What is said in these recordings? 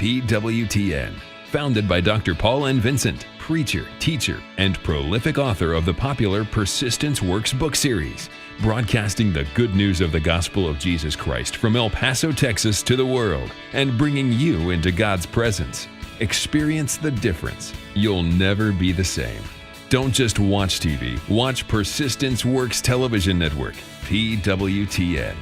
PWTN. Founded by Dr. Paul and Vincent, preacher, teacher, and prolific author of the popular Persistence Works book series, broadcasting the good news of the gospel of Jesus Christ from El Paso, Texas to the world, and bringing you into God's presence. Experience the difference. You'll never be the same. Don't just watch TV. Watch Persistence Works Television Network, PWTN.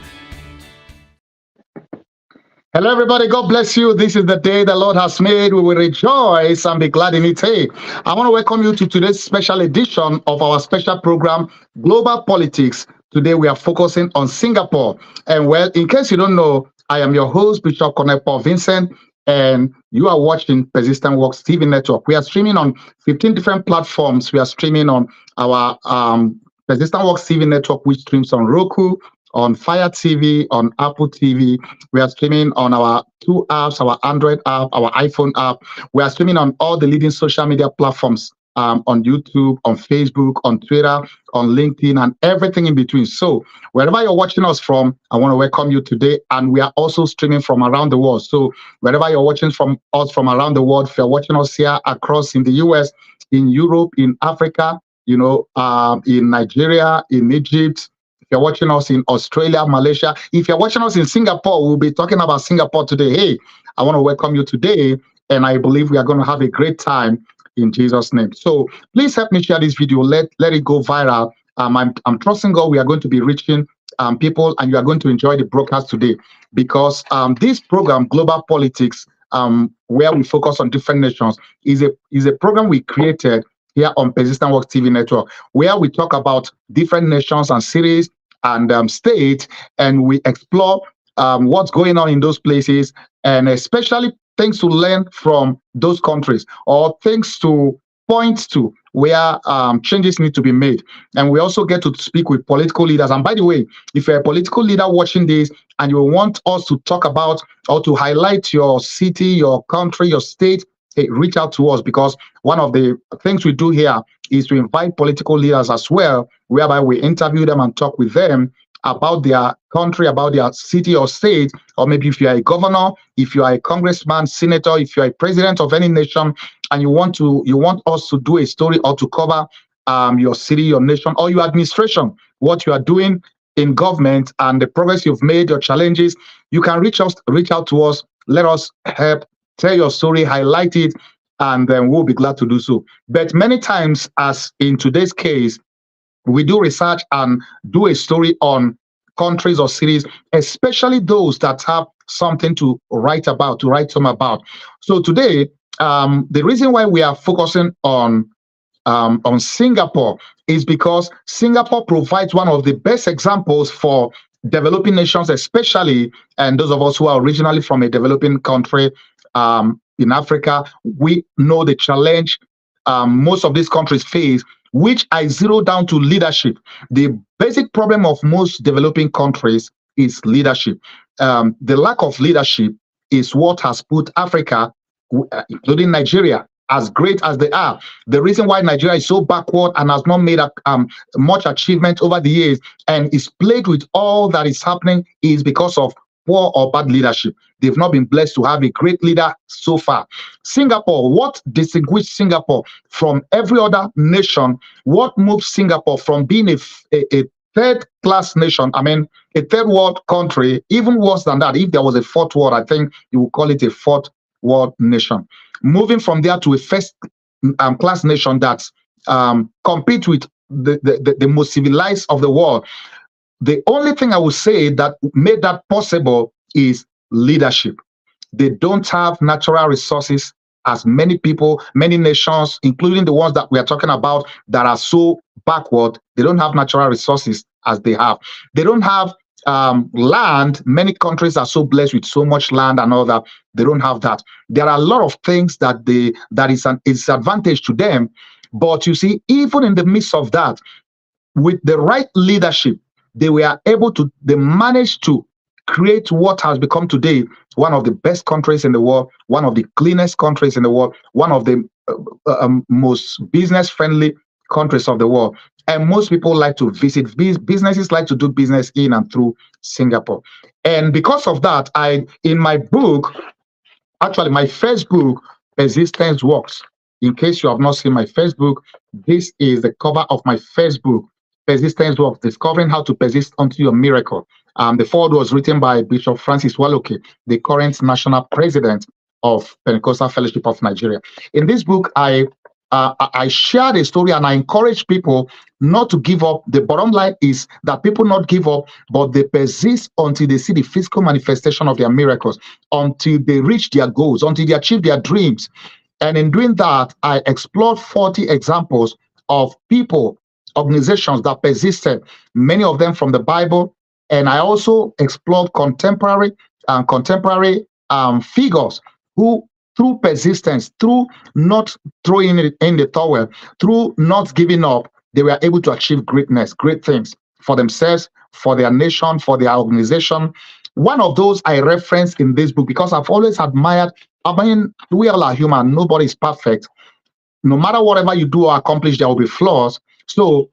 Hello, everybody. God bless you. This is the day the Lord has made. We will rejoice and be glad in it. Hey, I want to welcome you to today's special edition of our special program, Global Politics. Today, we are focusing on Singapore. And well, in case you don't know, I am your host, Bishop Paul Vincent, and you are watching Persistent Works TV Network. We are streaming on 15 different platforms. We are streaming on our Persistent Works TV Network, which streams on Roku, on Fire TV, on Apple TV. We are streaming on our two apps, our Android app, our iPhone app. We are streaming on all the leading social media platforms, on YouTube, on Facebook, on Twitter, on LinkedIn, and everything in between. So wherever you're watching us from, I want to welcome you today. And we are also streaming from around the world. So wherever you're watching from us from around the world, if you're watching us here across in the US, in Europe, in Africa, in Nigeria, in Egypt, if you're watching us in Australia, Malaysia, if you're watching us in Singapore, we'll be talking about Singapore today. Hey, I want to welcome you today, and I believe we are going to have a great time in Jesus' name. So please help me share this video. Let it go viral. I'm trusting God we are going to be reaching people, and you are going to enjoy the broadcast today, because this program, Global Politics, where we focus on different nations, is a program we created here on Persistent Works TV Network, where we talk about different nations and cities and states, and we explore what's going on in those places, and especially things to learn from those countries or things to point to where changes need to be made. And we also get to speak with political leaders. And by the way, if you're a political leader watching this and you want us to talk about or to highlight your city, your country, your state, hey, reach out to us, because one of the things we do here is to invite political leaders as well, whereby we interview them and talk with them about their country, about their city or state, or maybe if you are a governor, if you are a congressman, senator, if you are a president of any nation, and you want us to do a story or to cover your city, your nation, or your administration, what you are doing in government and the progress you've made, your challenges, you can reach out to us. Let us help. Tell your story, highlight it, and then we'll be glad to do so. But many times, as in today's case, we do research and do a story on countries or cities, especially those that have something to write home about. So today, the reason why we are focusing on Singapore is because Singapore provides one of the best examples for developing nations, especially, and those of us who are originally from a developing country, in Africa. We know the challenge most of these countries face, which I zero down to leadership. The basic problem of most developing countries is leadership. The lack of leadership is what has put Africa, including Nigeria, as great as they are. The reason why Nigeria is so backward and has not made much achievement over the years and is plagued with all that is happening is because of poor or bad leadership. They've not been blessed to have a great leader so far. Singapore, what distinguishes Singapore from every other nation? What moves Singapore from being a third-class nation, a third world country, even worse than that? If there was a fourth world, I think you would call it a fourth world nation. Moving from there to a first-class nation that compete with the most civilized of the world. The only thing I would say that made that possible is leadership. They don't have natural resources as many people, many nations, including the ones that we are talking about that are so backward. They don't have natural resources as they have. They don't have land. Many countries are so blessed with so much land and all that. They don't have that. There are a lot of things that is an disadvantage to them. But you see, even in the midst of that, with the right leadership, they managed to create what has become today one of the best countries in the world, one of the cleanest countries in the world, one of the most business-friendly countries of the world. And most people like to visit, businesses like to do business in and through Singapore. And because of that, in my book, Actually, my Facebook, Persistence Works. In case you have not seen my Facebook, this is the cover of my Facebook, Persistence Works, Discovering How to Persist Unto Your Miracle. The foreword was written by Bishop Francis Waloke, the current national president of Pentecostal Fellowship of Nigeria. In this book, I shared a story and I encourage people not to give up. The bottom line is that people not give up, but they persist until they see the physical manifestation of their miracles, until they reach their goals, until they achieve their dreams. And in doing that, I explored 40 examples of people, organizations that persisted, many of them from the Bible. And I also explored contemporary figures who, through persistence, through not throwing it in the towel, through not giving up, they were able to achieve greatness, great things for themselves, for their nation, for their organization. One of those I reference in this book because I've always admired. I mean, we all are human. Nobody is perfect. No matter whatever you do or accomplish, there will be flaws. So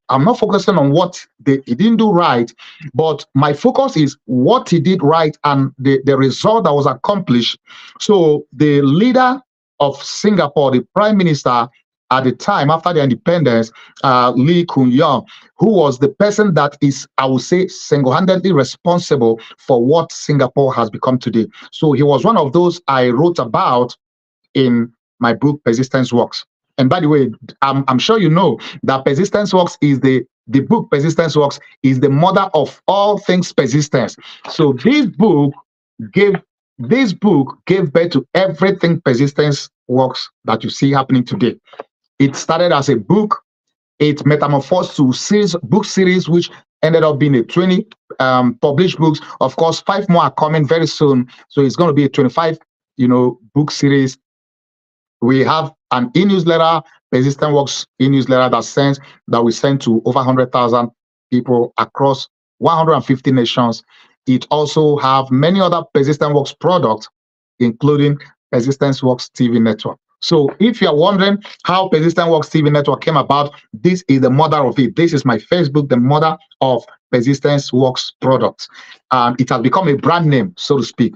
I'm not focusing on what he didn't do right, but my focus is what he did right and the result that was accomplished. So the leader of Singapore, the prime minister at the time after the independence, Lee Kuan Yew, who was the person that is, I would say, single-handedly responsible for what Singapore has become today. So he was one of those I wrote about in my book, Persistence Works. And by the way, I'm sure you know that Persistence Works is the book Persistence Works is the mother of all things persistence. So this book gave birth to everything Persistence Works that you see happening today. It started as a book. It metamorphosed to book series, which ended up being a 20 published books. Of course, 5 more are coming very soon. So it's going to be a 25, book series. We have an e-newsletter, Persistent Works e-newsletter that we send to over 100,000 people across 150 nations. It also have many other Persistent Works products, including Persistent Works TV network. So if you're wondering how Persistent Works TV network came about, this is the mother of it. This is my Facebook, the mother of Persistent Works products. It has become a brand name, so to speak.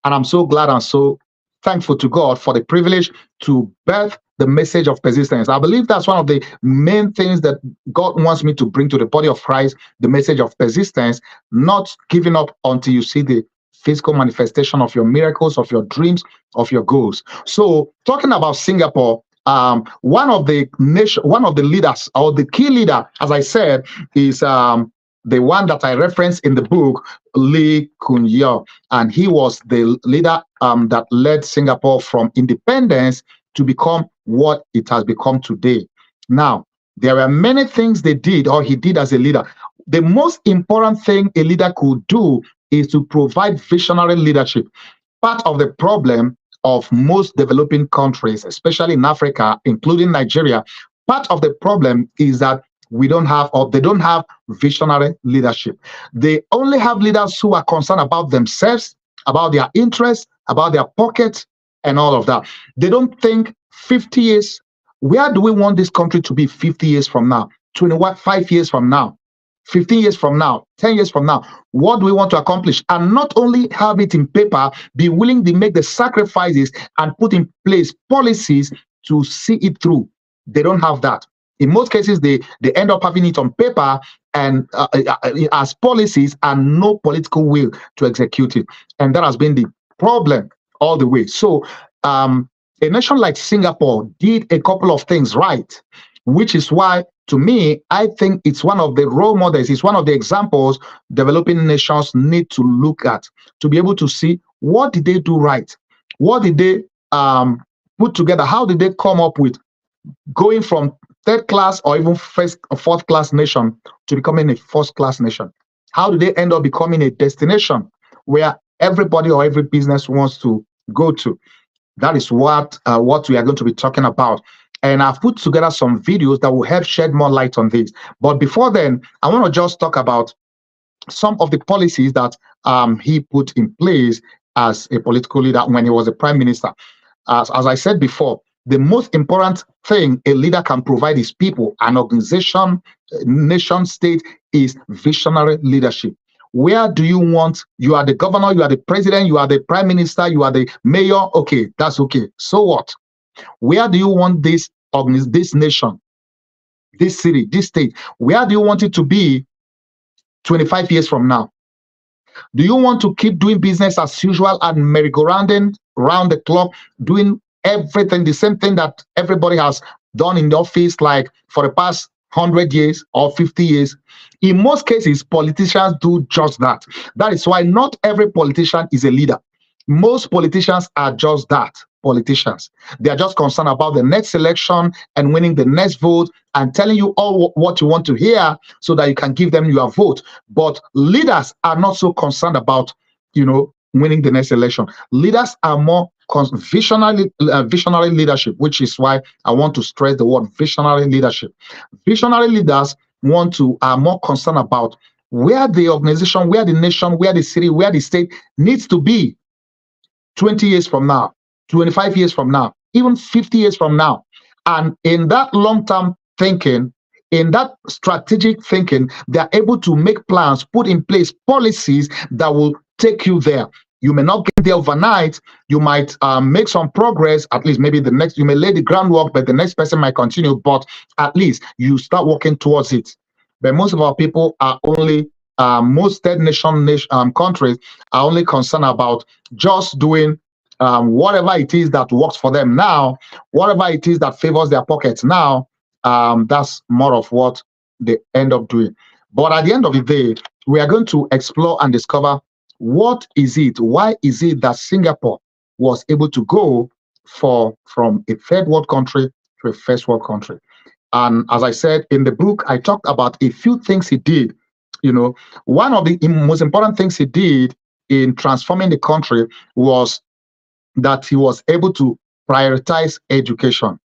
And I'm so glad and so thankful to God for the privilege to birth the message of persistence. I believe that's one of the main things that God wants me to bring to the body of Christ, the message of persistence, not giving up until you see the physical manifestation of your miracles, of your dreams, of your goals. So talking about Singapore, one of the leaders, or the key leader, as I said, is the one that I referenced in the book, Lee Kuan Yew, and he was the leader that led Singapore from independence to become what it has become today. Now, there are many things they did or he did as a leader. The most important thing a leader could do is to provide visionary leadership. Part of the problem of most developing countries, especially in Africa, including Nigeria, part of the problem is that they don't have visionary leadership. They only have leaders who are concerned about themselves, about their interests, about their pockets, and all of that. They don't think 50 years, where do we want this country to be 50 years from now, 5 years from now, 15 years from now, 10 years from now? What do we want to accomplish? And not only have it in paper, be willing to make the sacrifices and put in place policies to see it through. They don't have that. In most cases, they end up having it on paper and as policies and no political will to execute it. And that has been the problem all the way. So a nation like Singapore did a couple of things right, which is why, to me, I think it's one of the role models. It's one of the examples developing nations need to look at to be able to see what did they do right? What did they put together? How did they come up with going from third class or even fourth class nation to becoming a first class nation? How do they end up becoming a destination where everybody or every business wants to go to? That is what we are going to be talking about. And I've put together some videos that will help shed more light on this. But before then, I want to just talk about some of the policies that he put in place as a political leader when he was a prime minister. As I said before, the most important thing a leader can provide his people, an organization, nation state, is visionary leadership. Where do you want? You are the governor, you are the president, you are the prime minister, you are the mayor. Okay, that's okay. So what? Where do you want this nation, this city, this state? Where do you want it to be 25 years from now? Do you want to keep doing business as usual and merry-go-rounding round the clock, doing everything, the same thing that everybody has done in the office, like for the past 100 years or 50 years? In most cases, politicians do just that. That is why not every politician is a leader. Most politicians are just that, politicians. They are just concerned about the next election and winning the next vote and telling you all what you want to hear so that you can give them your vote. But leaders are not so concerned about, winning the next election. Leaders are more visionary leadership, which is why I want to stress the word visionary leadership. Visionary leaders are more concerned about where the organization, where the nation, where the city, where the state needs to be 20 years from now, 25 years from now, even 50 years from now. And in that long-term thinking, in that strategic thinking, they're able to make plans, put in place policies that will take you there. You may not get there overnight. You might make some progress. At least maybe you may lay the groundwork, but the next person might continue. But at least you start working towards it. But most of our people are only, most third nation countries are only concerned about just doing whatever it is that works for them now, whatever it is that favors their pockets now. That's more of what they end up doing. But at the end of the day, we are going to explore and discover why is it that Singapore was able to go from a third world country to a first world country. And as I said in the book, I talked about a few things he did. One of the most important things he did in transforming the country was that he was able to prioritize education.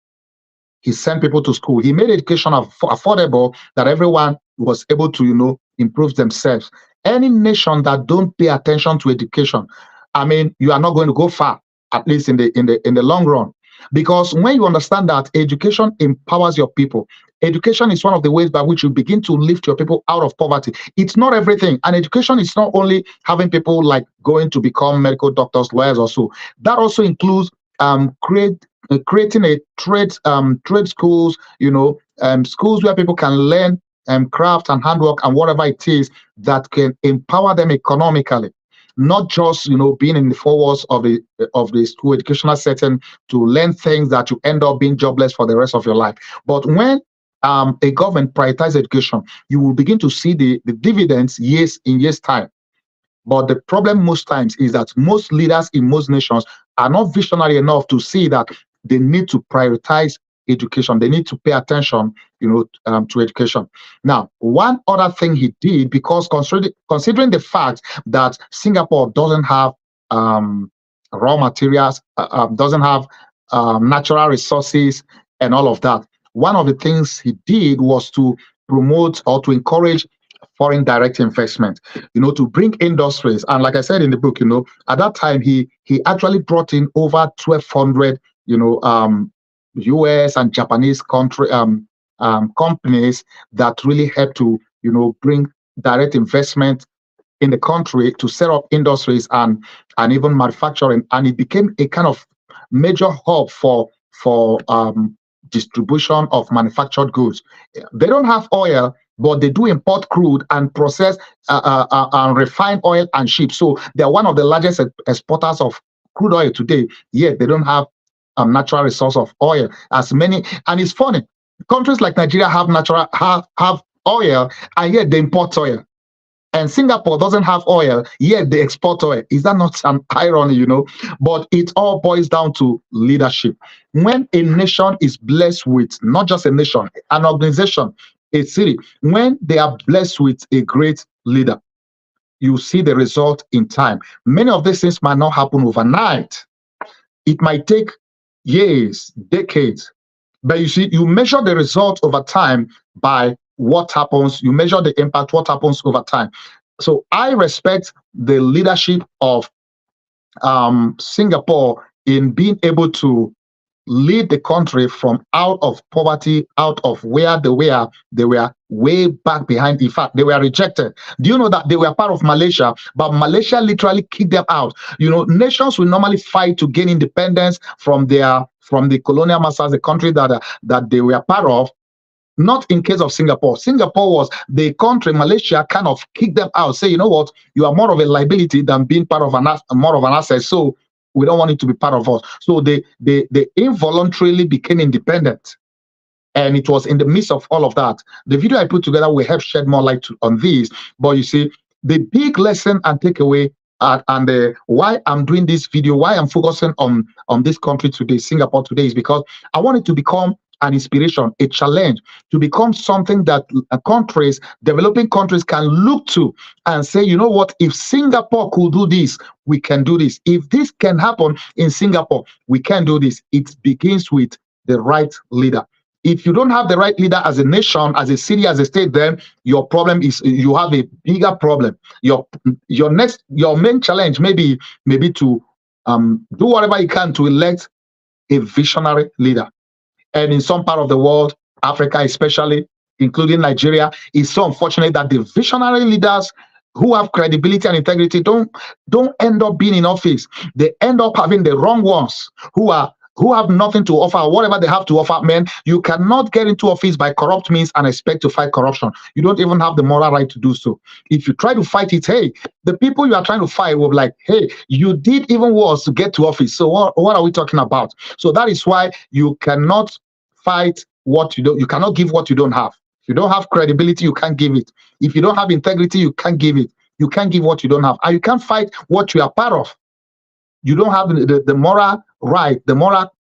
He sent people to school. He made education affordable, that everyone was able to, improve themselves. Any nation that don't pay attention to education, I mean, you are not going to go far, at least in the long run. Because when you understand that education empowers your people, education is one of the ways by which you begin to lift your people out of poverty. It's not everything. And education is not only having people like going to become medical doctors, lawyers or so. That also includes creating a trade schools, schools where people can learn craft and handwork and whatever it is that can empower them economically. Not just being in the four walls of the school educational setting to learn things that you end up being jobless for the rest of your life. But when a government prioritizes education, you will begin to see the dividends in years time. But the problem most times is that most leaders in most nations are not visionary enough to see that they need to prioritize education. They need to pay attention, to education. Now, one other thing he did, because considering the fact that Singapore doesn't have raw materials, doesn't have natural resources and all of that, one of the things he did was to promote or to encourage foreign direct investment, to bring industries. And like I said in the book, at that time, he actually brought in over 1,200, US and Japanese companies that really helped to, bring direct investment in the country to set up industries and even manufacturing. And it became a kind of major hub for distribution of manufactured goods. They don't have oil, but they do import crude and process and refine oil and ship. So they're one of the largest exporters of crude oil today, yet they don't have a natural resource of oil as many. And it's funny, countries like Nigeria have have oil, and yet they import oil. And Singapore doesn't have oil, yet they export oil. Is that not an irony, But it all boils down to leadership. When a nation is blessed with, not just a nation, an organization, a city, when they are blessed with a great leader, you see the result in time. Many of these things might not happen overnight. It might take years, decades. But you see, you measure the result over time by what happens. You measure the impact, what happens over time. So I respect the leadership of Singapore in being able to lead the country from out of poverty, out of where they were way back behind. In fact, they were rejected. Do you know that they were part of Malaysia, but Malaysia literally kicked them out? You know, nations will normally fight to gain independence from the colonial masters, the country that they were part of. Not in case of Singapore. Singapore was the country. Malaysia kind of kicked them out, say, you know what, you are more of a liability than being part of more of an asset. So we don't want it to be part of us. So they involuntarily became independent. And it was in the midst of all of that. The video I put together will help shed more light on this. But you see, the big lesson and takeaway why I'm doing this video, why I'm focusing on this country today, Singapore today, is because I want it to become an inspiration, a challenge, to become something that countries, developing countries, can look to and say, you know what, if Singapore could do this, we can do this. If this can happen in Singapore, we can do this. It begins with the right leader. If you don't have the right leader as a nation, as a city, as a state, then your problem is you have a bigger problem. Your main challenge may be to do whatever you can to elect a visionary leader. And in some part of the world, Africa especially, including Nigeria, it's so unfortunate that the visionary leaders who have credibility and integrity don't end up being in office. They end up having the wrong ones who have nothing to offer. Whatever they have to offer, man, you cannot get into office by corrupt means and expect to fight corruption. You don't even have the moral right to do so. If you try to fight it, hey, the people you are trying to fight will be like, hey, you did even worse to get to office. So what are we talking about? So that is why you cannot fight what you don't. You cannot give what you don't have. If you don't have credibility, you can't give it. If you don't have integrity, you can't give it. You can't give what you don't have. And you can't fight what you are part of. You don't have the moral right, the moral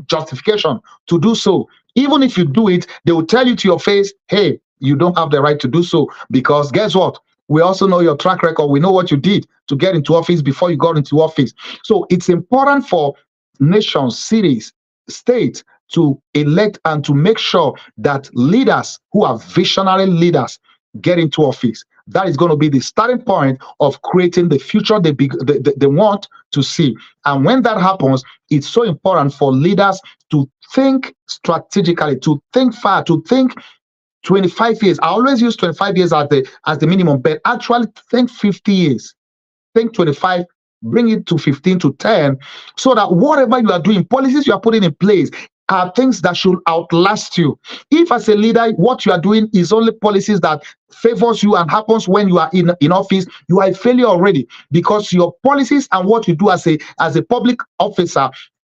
justification to do so. Even if you do it, they will tell you to your face, hey, you don't have the right to do so, because guess what? We also know your track record. We know what you did to get into office before you got into office. So it's important for nations, cities, states to elect and to make sure that leaders who are visionary leaders get into office. That is going to be the starting point of creating the future they want to see. And when that happens, it's so important for leaders to think strategically, to think far, to think 25 years. I always use 25 years as the minimum, but actually think 50 years. Think 25, bring it to 15 to 10, so that whatever you are doing, policies you are putting in place, are things that should outlast you. If as a leader, what you are doing is only policies that favors you and happens when you are in office, you are a failure already, because your policies and what you do as a public officer,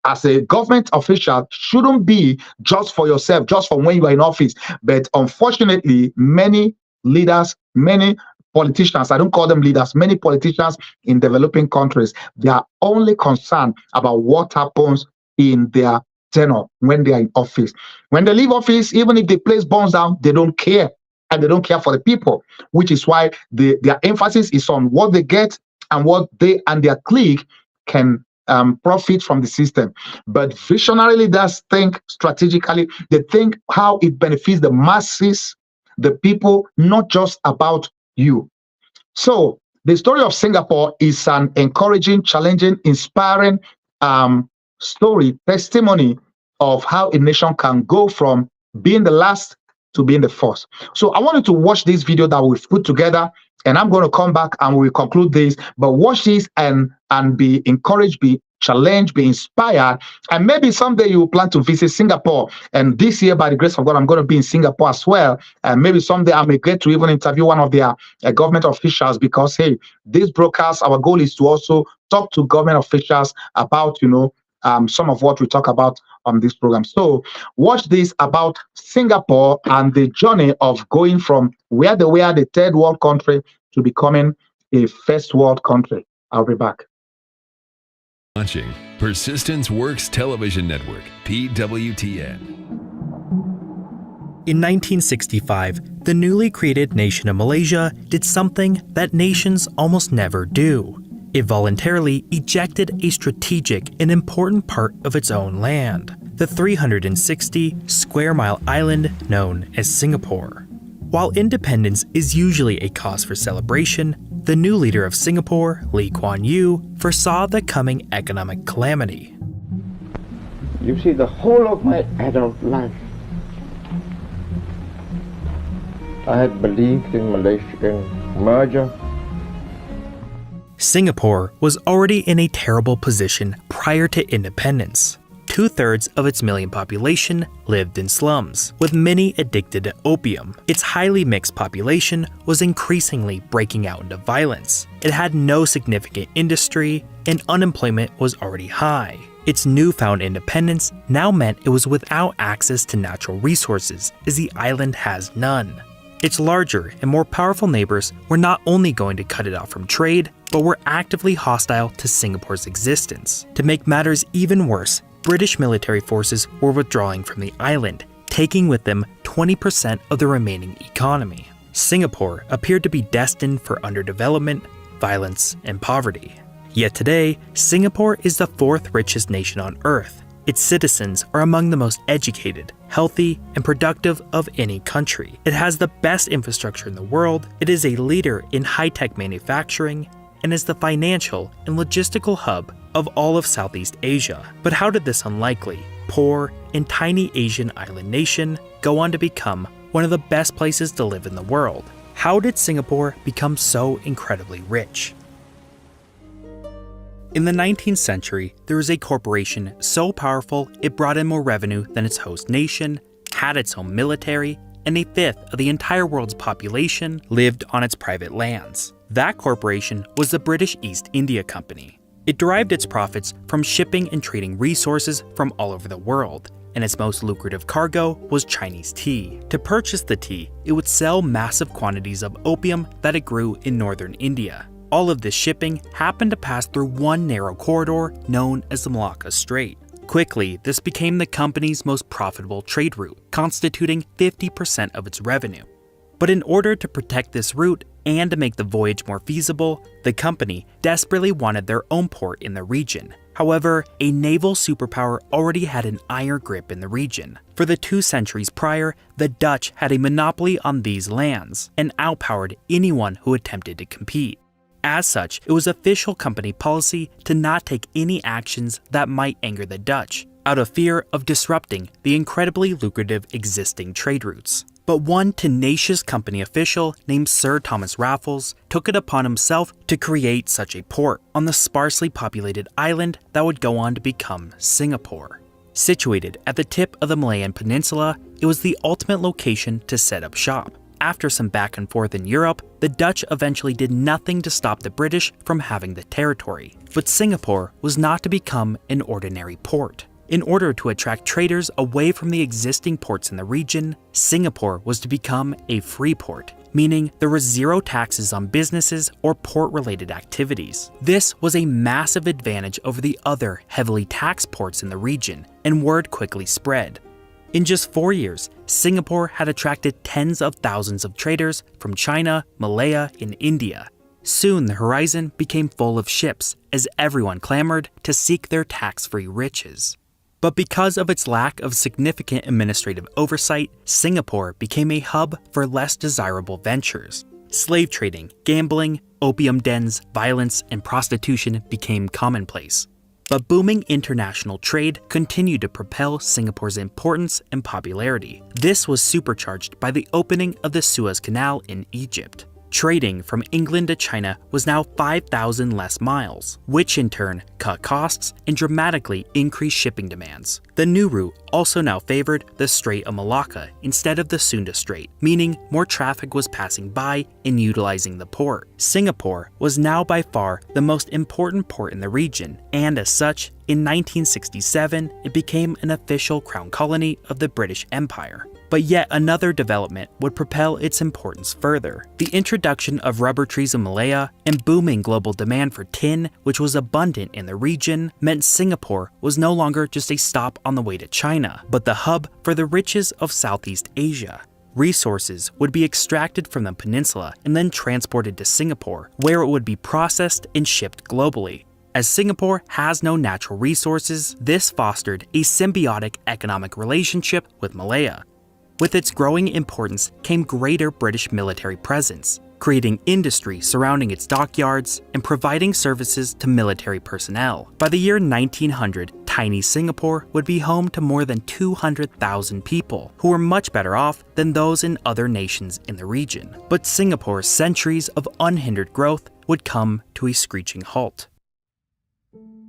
as a government official, shouldn't be just for yourself, just for when you are in office. But unfortunately, many leaders, many politicians, I don't call them leaders, many politicians in developing countries, they are only concerned about what happens in their tenure when they are in office. When they leave office, even if the place burns down, they don't care. And they don't care for the people, which is why their emphasis is on what they get and what they and their clique can profit from the system. But visionary leaders think strategically. They think how it benefits the masses, the people, not just about you. So the story of Singapore is an encouraging, challenging, inspiring story, testimony of how a nation can go from being the last to being the first. So I want you to watch this video that we've put together, and I'm going to come back and we'll conclude this. But watch this and be encouraged, be challenged, be inspired, and maybe someday you will plan to visit Singapore. And this year, by the grace of God, I'm going to be in Singapore as well. And maybe someday I may get to even interview one of their government officials, because hey, this broadcast, our goal is to also talk to government officials about, some of what we talk about on this program. So watch this about Singapore and the journey of going from where they were the third world country to becoming a first world country. I'll be back. Watching Persistence Works Television Network, PWTN. In 1965, the newly created nation of Malaysia did something that nations almost never do. It voluntarily ejected a strategic and important part of its own land, the 360 square mile island known as Singapore. While independence is usually a cause for celebration, the new leader of Singapore, Lee Kuan Yew, foresaw the coming economic calamity. You see, the whole of my adult life, I had believed in Malaysian merger. Singapore was already in a terrible position prior to independence. 2/3 of its million population lived in slums, with many addicted to opium. Its highly mixed population was increasingly breaking out into violence. It had no significant industry, and unemployment was already high. Its newfound independence now meant it was without access to natural resources, as the island has none. Its larger and more powerful neighbors were not only going to cut it off from trade, but were actively hostile to Singapore's existence. To make matters even worse, British military forces were withdrawing from the island, taking with them 20% of the remaining economy. Singapore appeared to be destined for underdevelopment, violence, and poverty. Yet today, Singapore is the 4th richest nation on Earth. Its citizens are among the most educated, healthy, and productive of any country. It has the best infrastructure in the world, it is a leader in high-tech manufacturing, and is the financial and logistical hub of all of Southeast Asia. But how did this unlikely, poor, and tiny Asian island nation go on to become one of the best places to live in the world? How did Singapore become so incredibly rich? In the 19th century, there was a corporation so powerful it brought in more revenue than its host nation, had its own military, and 1/5 of the entire world's population lived on its private lands. That corporation was the British East India Company. It derived its profits from shipping and trading resources from all over the world, and its most lucrative cargo was Chinese tea. To purchase the tea, it would sell massive quantities of opium that it grew in northern India. All of this shipping happened to pass through one narrow corridor known as the Malacca Strait. Quickly, this became the company's most profitable trade route, constituting 50% of its revenue. But in order to protect this route and to make the voyage more feasible, the company desperately wanted their own port in the region. However, a naval superpower already had an iron grip in the region. For the 2 centuries prior, the Dutch had a monopoly on these lands and outpowered anyone who attempted to compete. As such, it was official company policy to not take any actions that might anger the Dutch, out of fear of disrupting the incredibly lucrative existing trade routes. But one tenacious company official named Sir Thomas Raffles took it upon himself to create such a port on the sparsely populated island that would go on to become Singapore. Situated at the tip of the Malayan Peninsula, it was the ultimate location to set up shop. After some back and forth in Europe, the Dutch eventually did nothing to stop the British from having the territory. But Singapore was not to become an ordinary port. In order to attract traders away from the existing ports in the region, Singapore was to become a free port, meaning there were 0 taxes on businesses or port-related activities. This was a massive advantage over the other heavily taxed ports in the region, and word quickly spread. In just 4 years, Singapore had attracted tens of thousands of traders from China, Malaya, and India. Soon the horizon became full of ships as everyone clamored to seek their tax-free riches. But because of its lack of significant administrative oversight, Singapore became a hub for less desirable ventures. Slave trading, gambling, opium dens, violence, and prostitution became commonplace. But booming international trade continued to propel Singapore's importance and popularity. This was supercharged by the opening of the Suez Canal in Egypt. Trading from England to China was now 5,000 less miles, which in turn cut costs and dramatically increased shipping demands. The new route also now favored the Strait of Malacca instead of the Sunda Strait, meaning more traffic was passing by and utilizing the port. Singapore was now by far the most important port in the region, and as such, in 1967, it became an official crown colony of the British Empire. But yet another development would propel its importance further. The introduction of rubber trees in Malaya and booming global demand for tin, which was abundant in the region, meant Singapore was no longer just a stop on the way to China, but the hub for the riches of Southeast Asia. Resources would be extracted from the peninsula and then transported to Singapore, where it would be processed and shipped globally. As Singapore has no natural resources, this fostered a symbiotic economic relationship with Malaya. With its growing importance came greater British military presence. creating industry surrounding its dockyards and providing services to military personnel. By the year 1900, tiny Singapore would be home to more than 200,000 people, who were much better off than those in other nations in the region. But Singapore's centuries of unhindered growth would come to a screeching halt.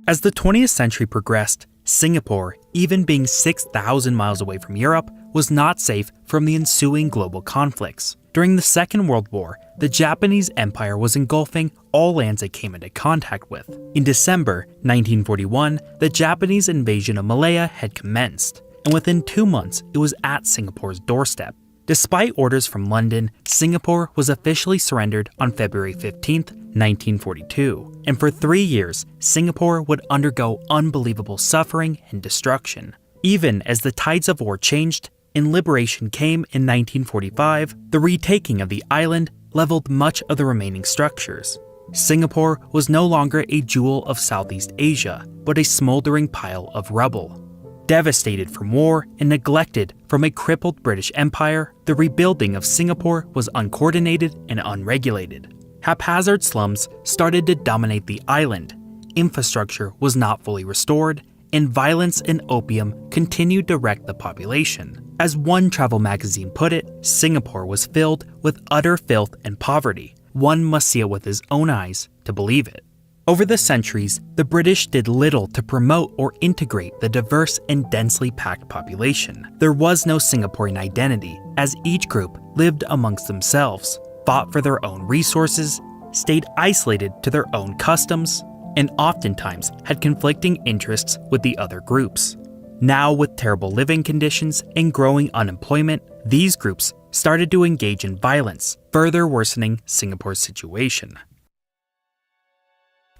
As the 20th century progressed, Singapore, even being 6,000 miles away from Europe, was not safe from the ensuing global conflicts. During the Second World War, the Japanese Empire was engulfing all lands it came into contact with. In December 1941, the Japanese invasion of Malaya had commenced, and within 2 months, it was at Singapore's doorstep. Despite orders from London, Singapore was officially surrendered on February 15, 1942, and for 3 years, Singapore would undergo unbelievable suffering and destruction. Even as the tides of war changed and liberation came in 1945, the retaking of the island leveled much of the remaining structures. Singapore was no longer a jewel of Southeast Asia, but a smoldering pile of rubble. Devastated from war and neglected from a crippled British Empire, the rebuilding of Singapore was uncoordinated and unregulated. Haphazard slums started to dominate the island, infrastructure was not fully restored, and violence and opium continued to wreck the population. As one travel magazine put it, Singapore was filled with utter filth and poverty. One must see it with his own eyes to believe it. Over the centuries, the British did little to promote or integrate the diverse and densely packed population. There was no Singaporean identity, as each group lived amongst themselves, fought for their own resources, stayed isolated to their own customs, and oftentimes had conflicting interests with the other groups. Now, with terrible living conditions and growing unemployment, these groups started to engage in violence, further worsening Singapore's situation.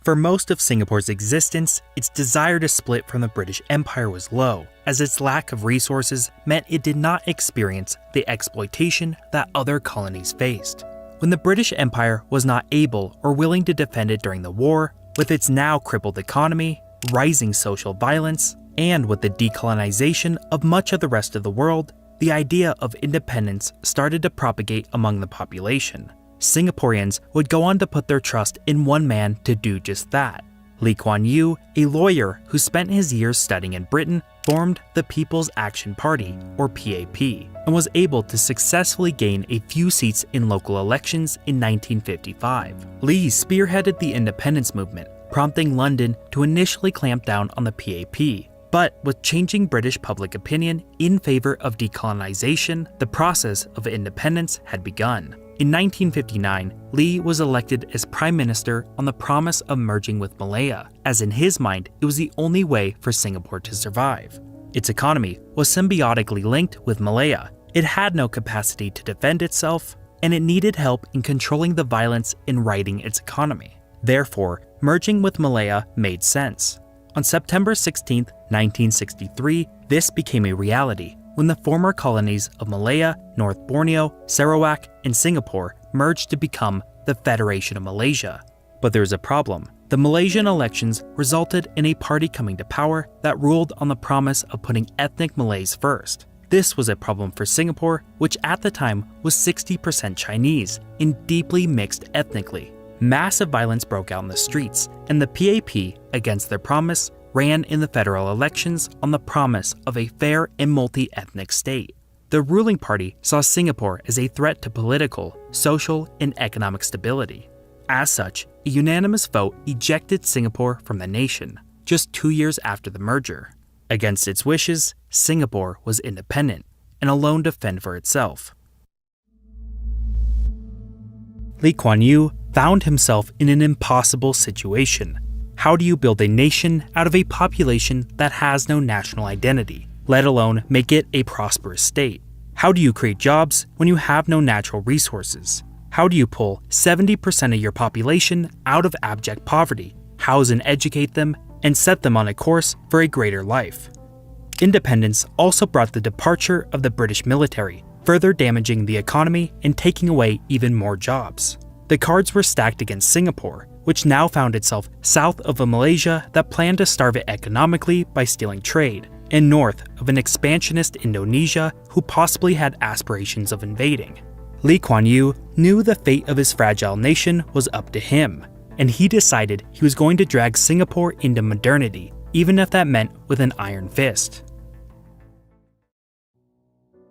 For most of Singapore's existence, its desire to split from the British Empire was low, as its lack of resources meant it did not experience the exploitation that other colonies faced. When the British Empire was not able or willing to defend it during the war, with its now crippled economy, rising social violence, and with the decolonization of much of the rest of the world, the idea of independence started to propagate among the population. Singaporeans would go on to put their trust in one man to do just that. Lee Kuan Yew, a lawyer who spent his years studying in Britain, formed the People's Action Party, or PAP, and was able to successfully gain a few seats in local elections in 1955. Lee spearheaded the independence movement, prompting London to initially clamp down on the PAP. But with changing British public opinion in favor of decolonization, the process of independence had begun. In 1959, Lee was elected as Prime Minister on the promise of merging with Malaya, as in his mind, it was the only way for Singapore to survive. Its economy was symbiotically linked with Malaya. It had no capacity to defend itself, and it needed help in controlling the violence and righting its economy. Therefore, merging with Malaya made sense. On September 16, 1963, this became a reality when the former colonies of Malaya, North Borneo, Sarawak, and Singapore merged to become the Federation of Malaysia. But there's a problem. The Malaysian elections resulted in a party coming to power that ruled on the promise of putting ethnic Malays first. This was a problem for Singapore, which at the time was 60% Chinese and deeply mixed ethnically. Massive violence broke out in the streets, and the PAP, against their promise, ran in the federal elections on the promise of a fair and multi-ethnic state. The ruling party saw Singapore as a threat to political, social, and economic stability. As such, a unanimous vote ejected Singapore from the nation, just 2 years after the merger. Against its wishes, Singapore was independent and alone to fend for itself. Lee Kuan Yew found himself in an impossible situation. How do you build a nation out of a population that has no national identity, let alone make it a prosperous state? How do you create jobs when you have no natural resources? How do you pull 70% of your population out of abject poverty, house and educate them, and set them on a course for a greater life? Independence also brought the departure of the British military, further damaging the economy and taking away even more jobs. The cards were stacked against Singapore, which now found itself south of a Malaysia that planned to starve it economically by stealing trade, and north of an expansionist Indonesia who possibly had aspirations of invading. Lee Kuan Yew knew the fate of his fragile nation was up to him, and he decided he was going to drag Singapore into modernity, even if that meant with an iron fist.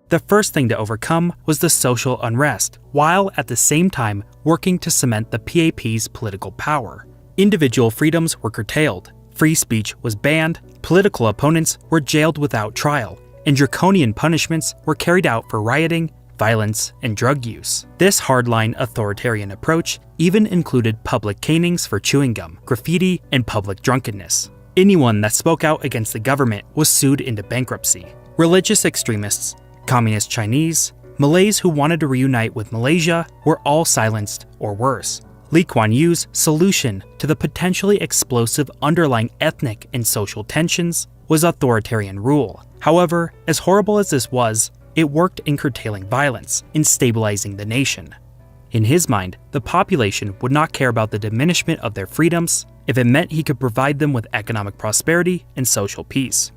The first thing to overcome was the social unrest, while at the same time working to cement the PAP's political power. Individual freedoms were curtailed, free speech was banned, political opponents were jailed without trial, and draconian punishments were carried out for rioting, violence, and drug use. This hardline authoritarian approach even included public canings for chewing gum, graffiti, and public drunkenness. Anyone that spoke out against the government was sued into bankruptcy. Religious extremists, Communist Chinese, Malays who wanted to reunite with Malaysia were all silenced or worse. Lee Kuan Yew's solution to the potentially explosive underlying ethnic and social tensions was authoritarian rule. However, as horrible as this was, it worked in curtailing violence and stabilizing the nation. In his mind, the population would not care about the diminishment of their freedoms if it meant he could provide them with economic prosperity and social peace.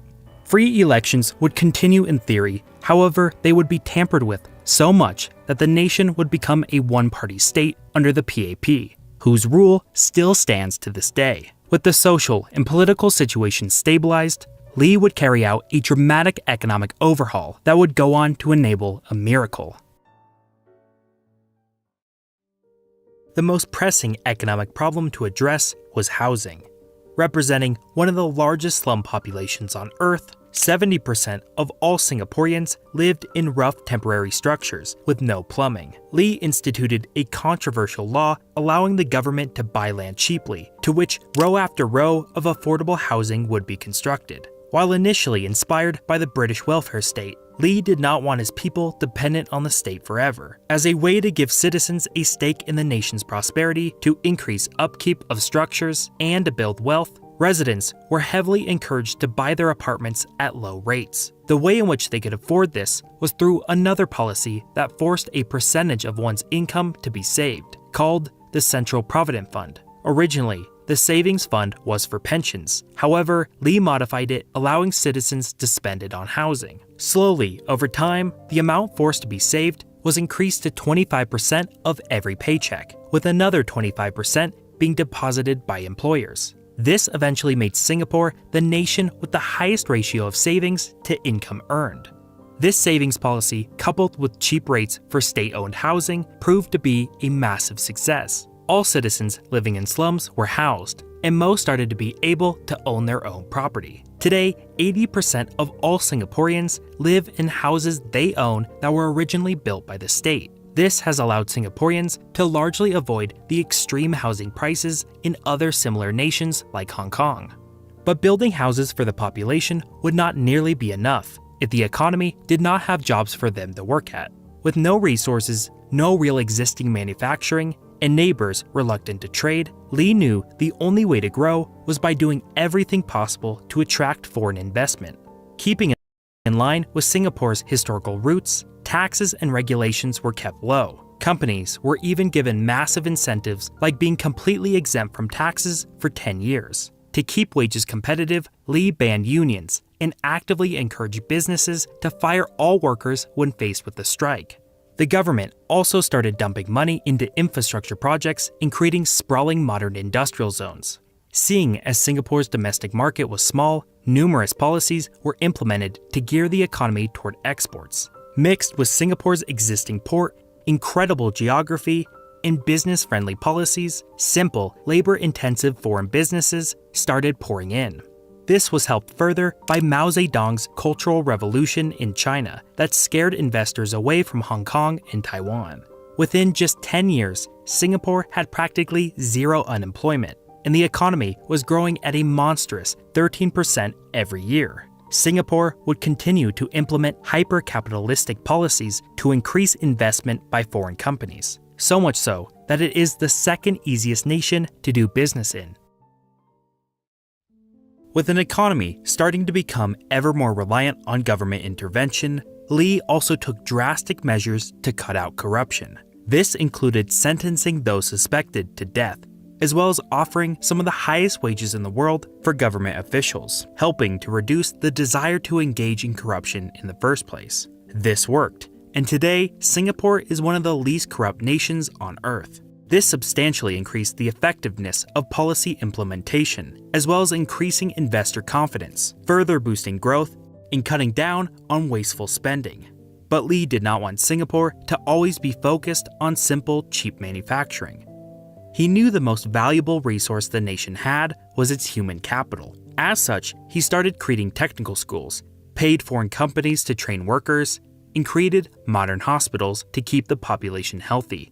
Free elections would continue in theory, however, they would be tampered with so much that the nation would become a one-party state under the PAP, whose rule still stands to this day. With the social and political situation stabilized, Lee would carry out a dramatic economic overhaul that would go on to enable a miracle. The most pressing economic problem to address was housing. Representing one of the largest slum populations on Earth, 70% of all Singaporeans lived in rough temporary structures with no plumbing. Lee instituted a controversial law allowing the government to buy land cheaply, to which row after row of affordable housing would be constructed. While initially inspired by the British welfare state, Lee did not want his people dependent on the state forever. As a way to give citizens a stake in the nation's prosperity, to increase upkeep of structures, and to build wealth, residents were heavily encouraged to buy their apartments at low rates. The way in which they could afford this was through another policy that forced a percentage of one's income to be saved, called the Central Provident Fund. Originally, the savings fund was for pensions. However, Lee modified it, allowing citizens to spend it on housing. Slowly, over time, the amount forced to be saved was increased to 25% of every paycheck, with another 25% being deposited by employers. This eventually made Singapore the nation with the highest ratio of savings to income earned. This savings policy, coupled with cheap rates for state-owned housing, proved to be a massive success. All citizens living in slums were housed, and most started to be able to own their own property. Today, 80% of all Singaporeans live in houses they own that were originally built by the state. This has allowed Singaporeans to largely avoid the extreme housing prices in other similar nations like Hong Kong. But building houses for the population would not nearly be enough if the economy did not have jobs for them to work at. With no resources, no real existing manufacturing, and neighbors reluctant to trade, Lee knew the only way to grow was by doing everything possible to attract foreign investment. Keeping in line with Singapore's historical roots, taxes and regulations were kept low. Companies were even given massive incentives like being completely exempt from taxes for 10 years. To keep wages competitive, Lee banned unions and actively encouraged businesses to fire all workers when faced with a strike. The government also started dumping money into infrastructure projects and creating sprawling modern industrial zones. Seeing as Singapore's domestic market was small, numerous policies were implemented to gear the economy toward exports. Mixed with Singapore's existing port, incredible geography, and business-friendly policies, simple, labor-intensive foreign businesses started pouring in. This was helped further by Mao Zedong's Cultural Revolution in China that scared investors away from Hong Kong and Taiwan. Within just 10 years, Singapore had practically zero unemployment, and the economy was growing at a monstrous 13% every year. Singapore would continue to implement hyper-capitalistic policies to increase investment by foreign companies, so much so that it is the second easiest nation to do business in. With an economy starting to become ever more reliant on government intervention, Lee also took drastic measures to cut out corruption. This included sentencing those suspected to death, as well as offering some of the highest wages in the world for government officials, helping to reduce the desire to engage in corruption in the first place. This worked, and today Singapore is one of the least corrupt nations on earth. This substantially increased the effectiveness of policy implementation, as well as increasing investor confidence, further boosting growth and cutting down on wasteful spending. But Lee did not want Singapore to always be focused on simple, cheap manufacturing. He knew the most valuable resource the nation had was its human capital. As such, he started creating technical schools, paid foreign companies to train workers, and created modern hospitals to keep the population healthy.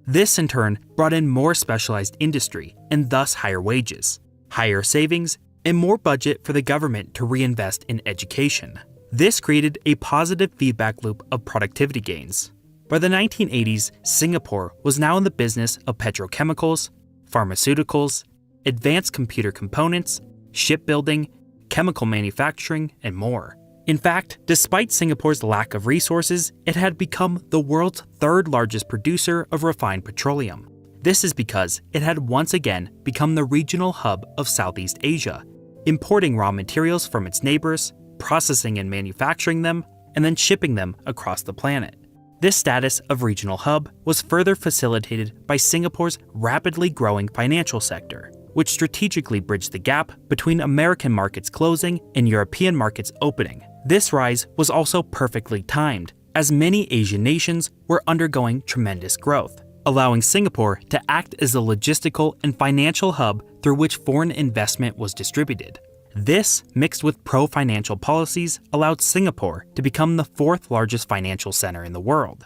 This in turn brought in more specialized industry and thus higher wages, higher savings, and more budget for the government to reinvest in education. This created a positive feedback loop of productivity gains. By the 1980s, Singapore was now in the business of petrochemicals, pharmaceuticals, advanced computer components, shipbuilding, chemical manufacturing, and more. In fact, despite Singapore's lack of resources, it had become the world's third largest producer of refined petroleum. This is because it had once again become the regional hub of Southeast Asia, importing raw materials from its neighbors, processing and manufacturing them, and then shipping them across the planet. This status of regional hub was further facilitated by Singapore's rapidly growing financial sector, which strategically bridged the gap between American markets closing and European markets opening. This rise was also perfectly timed, as many Asian nations were undergoing tremendous growth, allowing Singapore to act as a logistical and financial hub through which foreign investment was distributed. This, mixed with pro-financial policies, allowed Singapore to become the fourth largest financial center in the world.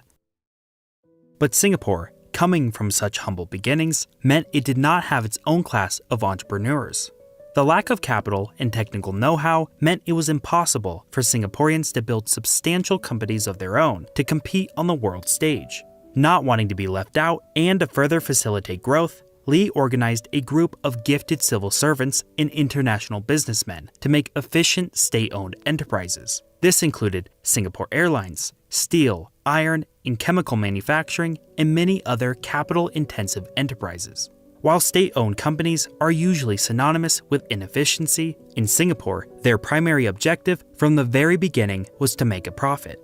But Singapore, coming from such humble beginnings, meant it did not have its own class of entrepreneurs. The lack of capital and technical know-how meant it was impossible for Singaporeans to build substantial companies of their own to compete on the world stage. Not wanting to be left out and to further facilitate growth, Lee organized a group of gifted civil servants and international businessmen to make efficient state-owned enterprises. This included Singapore Airlines, steel, iron, and chemical manufacturing, and many other capital-intensive enterprises. While state-owned companies are usually synonymous with inefficiency, in Singapore, their primary objective from the very beginning was to make a profit.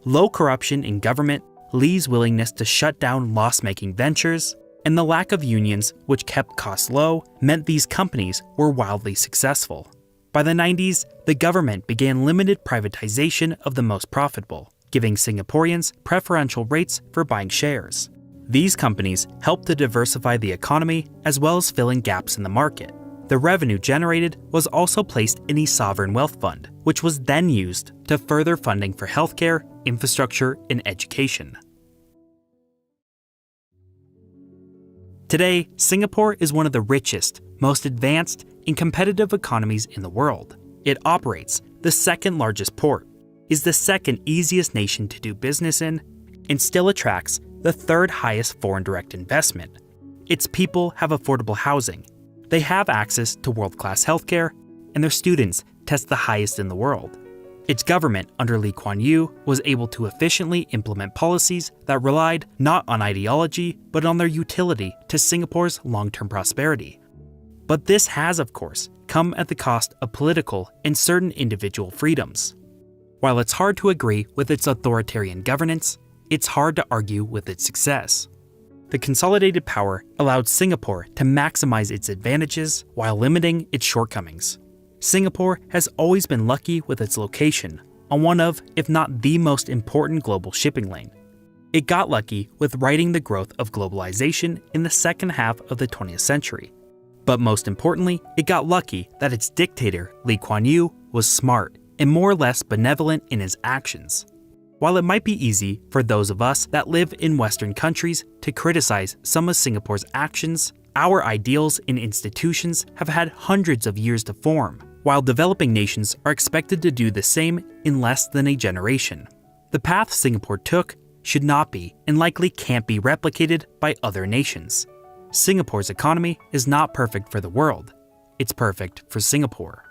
Low corruption in government, Lee's willingness to shut down loss-making ventures, and the lack of unions, which kept costs low, meant these companies were wildly successful. By the 90s, the government began limited privatization of the most profitable, giving Singaporeans preferential rates for buying shares. These companies helped to diversify the economy as well as filling gaps in the market. The revenue generated was also placed in a sovereign wealth fund, which was then used to further funding for healthcare, infrastructure, and education. Today, Singapore is one of the richest, most advanced, and competitive economies in the world. It operates the second largest port, is the second easiest nation to do business in, and still attracts the third highest foreign direct investment. Its people have affordable housing, they have access to world-class healthcare, and their students test the highest in the world. Its government under Lee Kuan Yew was able to efficiently implement policies that relied not on ideology but on their utility to Singapore's long-term prosperity. But this has, of course, come at the cost of political and certain individual freedoms. While it's hard to agree with its authoritarian governance, it's hard to argue with its success. The consolidated power allowed Singapore to maximize its advantages while limiting its shortcomings. Singapore has always been lucky with its location on one of, if not the most important global shipping lane. It got lucky with riding the growth of globalization in the second half of the 20th century. But most importantly, it got lucky that its dictator, Lee Kuan Yew, was smart and more or less benevolent in his actions. While it might be easy for those of us that live in Western countries to criticize some of Singapore's actions, our ideals and institutions have had hundreds of years to form, while developing nations are expected to do the same in less than a generation. The path Singapore took should not be and likely can't be replicated by other nations. Singapore's economy is not perfect for the world. It's perfect for Singapore.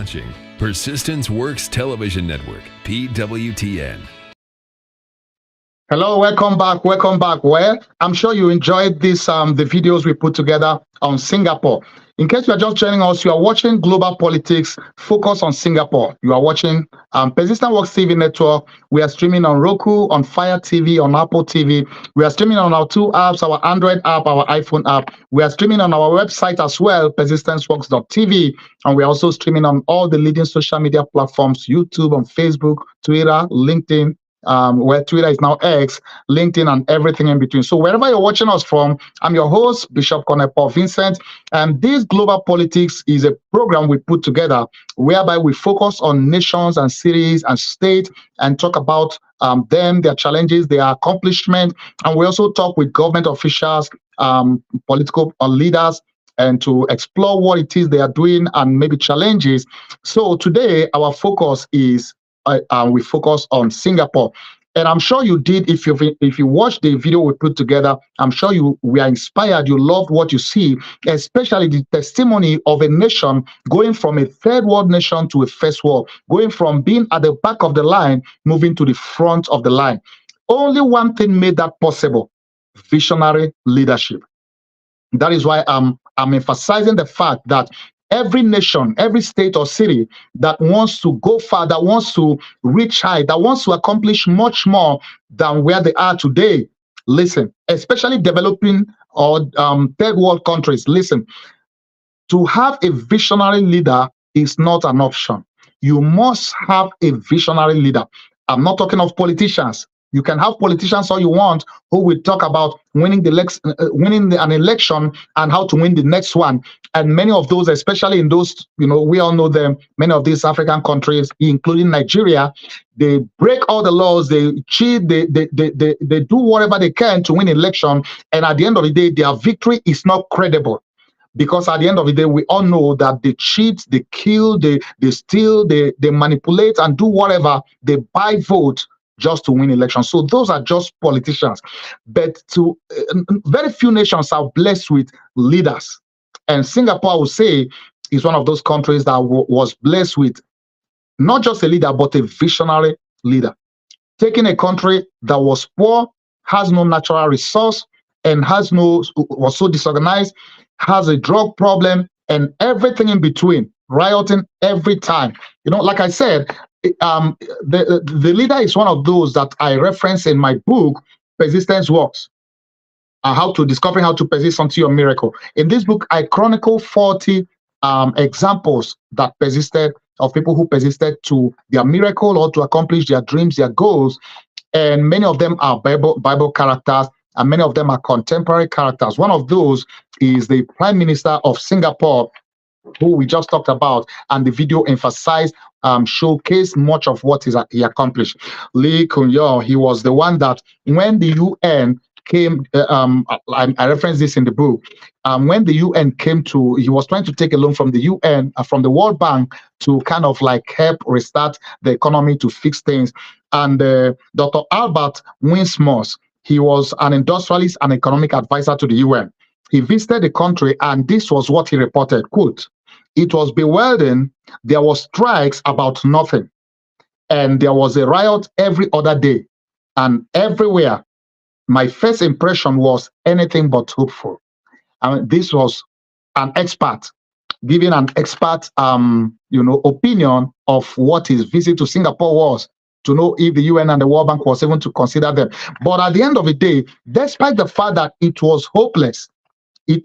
watching Persistence Works Television Network, PWTN. Hello, welcome back. Well, I'm sure you enjoyed this the videos we put together on Singapore. In case you are just joining us, you are watching Global Politics Focus on Singapore. You are watching Persistent Works TV network. We are streaming on Roku, on Fire TV, on Apple TV. We are streaming on our two apps, our Android app, our iPhone app. We are streaming on our website as well, persistenceworks.tv. And we are also streaming on all the leading social media platforms, YouTube, on Facebook, Twitter, LinkedIn, where Twitter is now X, LinkedIn, and everything in between. So wherever you're watching us from, I'm your host, Bishop Cornel Paul Vincent, and this Global Politics is a program we put together whereby we focus on nations and cities and states and talk about them, their challenges, their accomplishment, and we also talk with government officials, political leaders, and to explore what it is they are doing and maybe challenges. So today, our focus is we focus on Singapore, and I'm sure you did. If you watched the video we put together, I'm sure you were inspired. You loved what you see, especially the testimony of a nation going from a third world nation to a first world, going from being at the back of the line, moving to the front of the line. Only one thing made that possible: visionary leadership. That is why I'm emphasizing the fact that every nation, every state or city that wants to go far, that wants to reach high, that wants to accomplish much more than where they are today, listen, especially developing or third world countries, listen, to have a visionary leader is not an option. You must have a visionary leader. I'm not talking of politicians. You can have politicians all you want who will talk about winning an election and how to win the next one. And many of those, especially in those, we all know them, many of these African countries, including Nigeria, they break all the laws, they cheat, they do whatever they can to win election. And at the end of the day, their victory is not credible. Because at the end of the day, we all know that they cheat, they kill, they steal, they manipulate and do whatever, they buy votes just to win elections. So those are just politicians. But very few nations are blessed with leaders. And Singapore, I would say, is one of those countries that was blessed with not just a leader, but a visionary leader. Taking a country that was poor, has no natural resource, and was so disorganized, has a drug problem, and everything in between, rioting every time. Like I said, the leader is one of those that I reference in my book, Persistence Works, Discovering How to Persist Until Your Miracle. In this book, I chronicle 40 examples that persisted, of people who persisted to their miracle or to accomplish their dreams, their goals. And many of them are Bible characters, and many of them are contemporary characters. One of those is the Prime Minister of Singapore, who we just talked about, and the video emphasized, showcased much of what he accomplished. Lee Kuan Yew, he was the one that when the UN came, I reference this in the book, when the UN came he was trying to take a loan from the UN, from the World Bank, to kind of like help restart the economy, to fix things. And Dr. Albert Winsmos, he was an industrialist and economic advisor to the UN. He visited the country, and this was what he reported, quote, "It was bewildering. There was strikes about nothing. And there was a riot every other day. And everywhere, my first impression was anything but hopeful." This was an expert giving an expert, opinion of what his visit to Singapore was, to know if the UN and the World Bank was even to consider them. But at the end of the day, despite the fact that it was hopeless,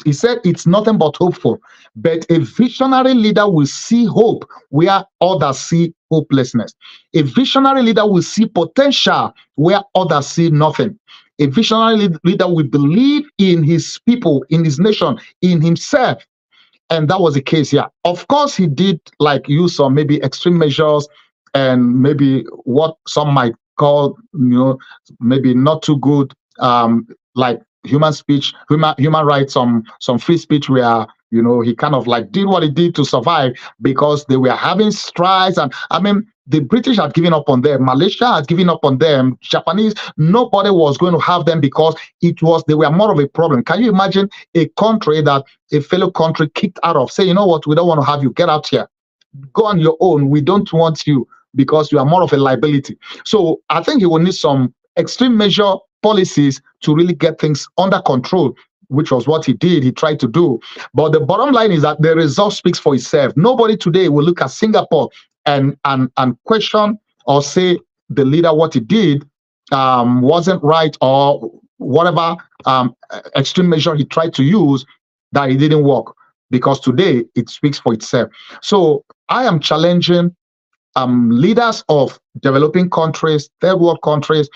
he said it's nothing but hopeful. But a visionary leader will see hope where others see hopelessness. A visionary leader will see potential where others see nothing. A visionary leader will believe in his people, in his nation, in himself. And that was the case here. Of course, he did use some maybe extreme measures and maybe what some might call, maybe not too good, like human rights, some free speech where, he kind of did what he did to survive, because they were having strikes. And the British had given up on them. Malaysia had given up on them. Japanese, nobody was going to have them because they were more of a problem. Can you imagine a country that a fellow country kicked out of, say, you know what, we don't want to have you, get out here. go on your own. We don't want you because you are more of a liability. So I think he will need some extreme measure policies to really get things under control, which was what he did. He tried to do. But the bottom line is that the result speaks for itself. Nobody today will look at Singapore and question or say the leader what he did wasn't right, or whatever extreme measure he tried to use, that it didn't work, because today it speaks for itself. So I am challenging leaders of developing countries, third world countries,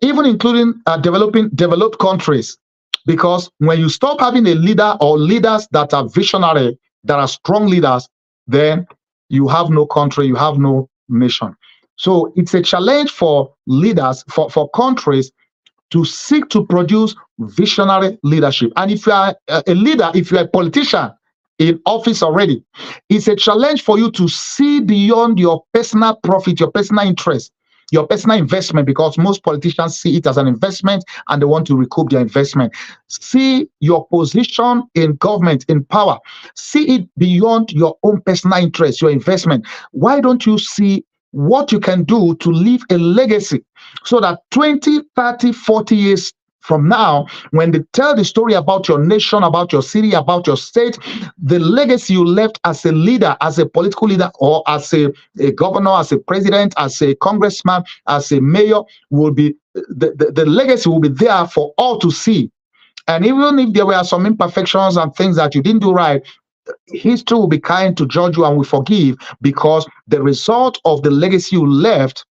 even including developed countries, because when you stop having a leader or leaders that are visionary, that are strong leaders, then you have no country, you have no nation. So it's a challenge for leaders, for countries, to seek to produce visionary leadership. And if you are a leader, if you're a politician in office already, it's a challenge for you to see beyond your personal profit, your personal interest, your personal investment, because most politicians see it as an investment and they want to recoup their investment. See your position in government, in power. See it beyond your own personal interest, your investment. Why don't you see what you can do to leave a legacy, so that 20, 30, 40 years from now, when they tell the story about your nation, about your city, about your state, the legacy you left as a leader, as a political leader, or as a governor, as a president, as a congressman, as a mayor, will be the legacy will be there for all to see. And even if there were some imperfections and things that you didn't do right, history will be kind to judge you and will forgive, because the result of the legacy you left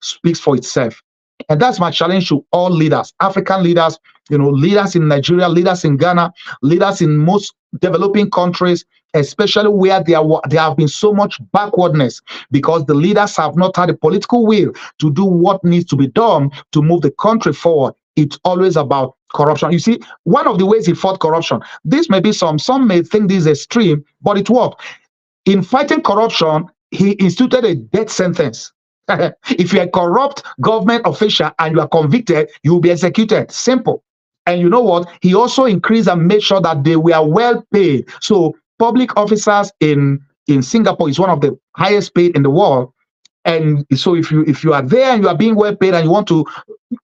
speaks for itself. And that's my challenge to all leaders, African leaders, leaders in Nigeria, leaders in Ghana, leaders in most developing countries, especially where there have been so much backwardness, because the leaders have not had the political will to do what needs to be done to move the country forward. It's always about corruption. You see, one of the ways he fought corruption, this may be some may think this is extreme, but it worked. In fighting corruption, he instituted a death sentence. If you're a corrupt government official and you are convicted, you will be executed. Simple. And you know what? He also increased and made sure that they were well paid. So public officers in Singapore is one of the highest paid in the world. And so if you are there and you are being well paid and you want to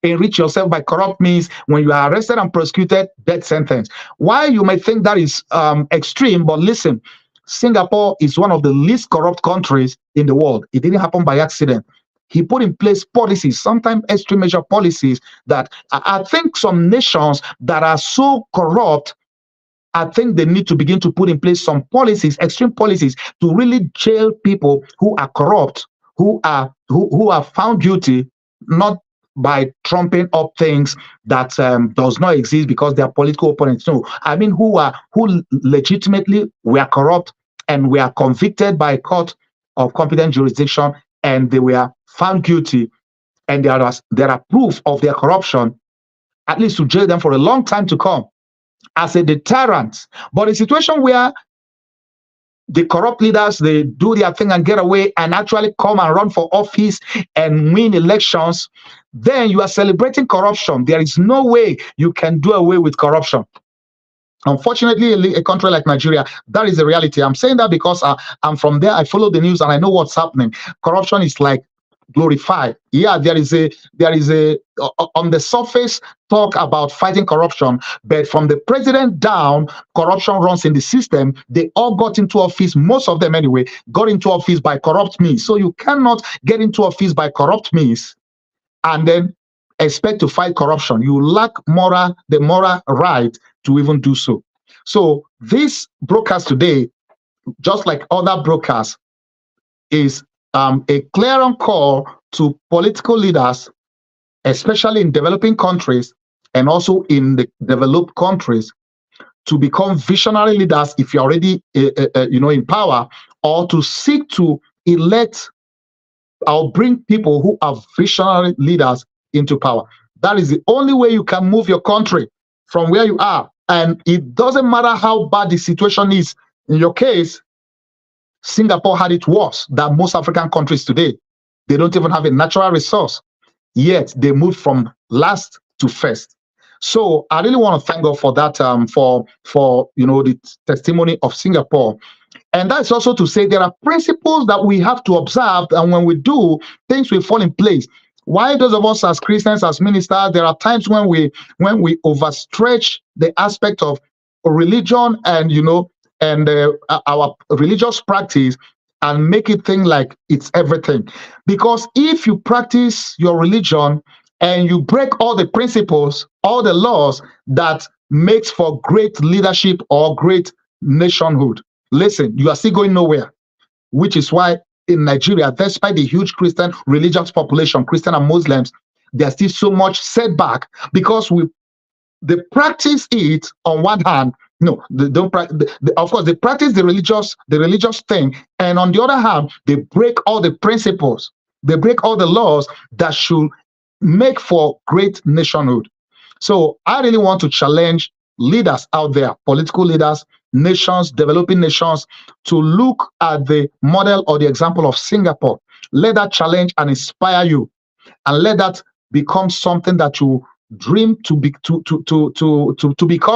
enrich yourself by corrupt means, when you are arrested and prosecuted, death sentence. Why you may think that is extreme, but listen, Singapore is one of the least corrupt countries in the world. It didn't happen by accident. He put in place policies, sometimes extreme measure policies, that I think some nations that are so corrupt, I think they need to begin to put in place some policies, extreme policies, to really jail people who are corrupt, who are found guilty, not by trumping up things that does not exist because they are political opponents. No, I mean who legitimately were corrupt and were convicted by a court of competent jurisdiction, and they were found guilty, and there are proof of their corruption, at least to jail them for a long time to come as a deterrent. But a situation where the corrupt leaders, they do their thing and get away and actually come and run for office and win elections, then you are celebrating corruption. There is no way you can do away with corruption. Unfortunately, a country like Nigeria, that is the reality. I'm saying that because I'm from there. I follow the news and I know what's happening. Corruption is like glorified. Yeah, there is a on the surface talk about fighting corruption, but from the president down, corruption runs in the system. They all got into office, most of them anyway, got into office by corrupt means. So you cannot get into office by corrupt means and then expect to fight corruption. You lack the moral right to even do so. So this broadcast today, just like other broadcasts, is a clear call to political leaders, especially in developing countries and also in the developed countries, to become visionary leaders if you're already in power, or to seek to elect or bring people who are visionary leaders into power. That is the only way you can move your country from where you are. And it doesn't matter how bad the situation is. In your case, Singapore had it worse than most African countries today. They don't even have a natural resource, yet they moved from last to first. So I really want to thank God for that, for the testimony of Singapore. And that's also to say there are principles that we have to observe, and when we do, things will fall in place. Why those of us as Christians, as ministers, there are times when we overstretch the aspect of religion and our religious practice and make it think like it's everything. Because if you practice your religion and you break all the principles, all the laws that makes for great leadership or great nationhood, listen, you are still going nowhere, which is why in Nigeria, despite the huge Christian religious population, Christian and Muslims, there's still so much setback because they practice it on one hand. No, they don't. Of course, they practice the religious thing, and on the other hand, they break all the principles. They break all the laws that should make for great nationhood. So I really want to challenge leaders out there, political leaders, nations, developing nations, to look at the model or the example of Singapore. Let that challenge and inspire you, and let that become something that you dream to become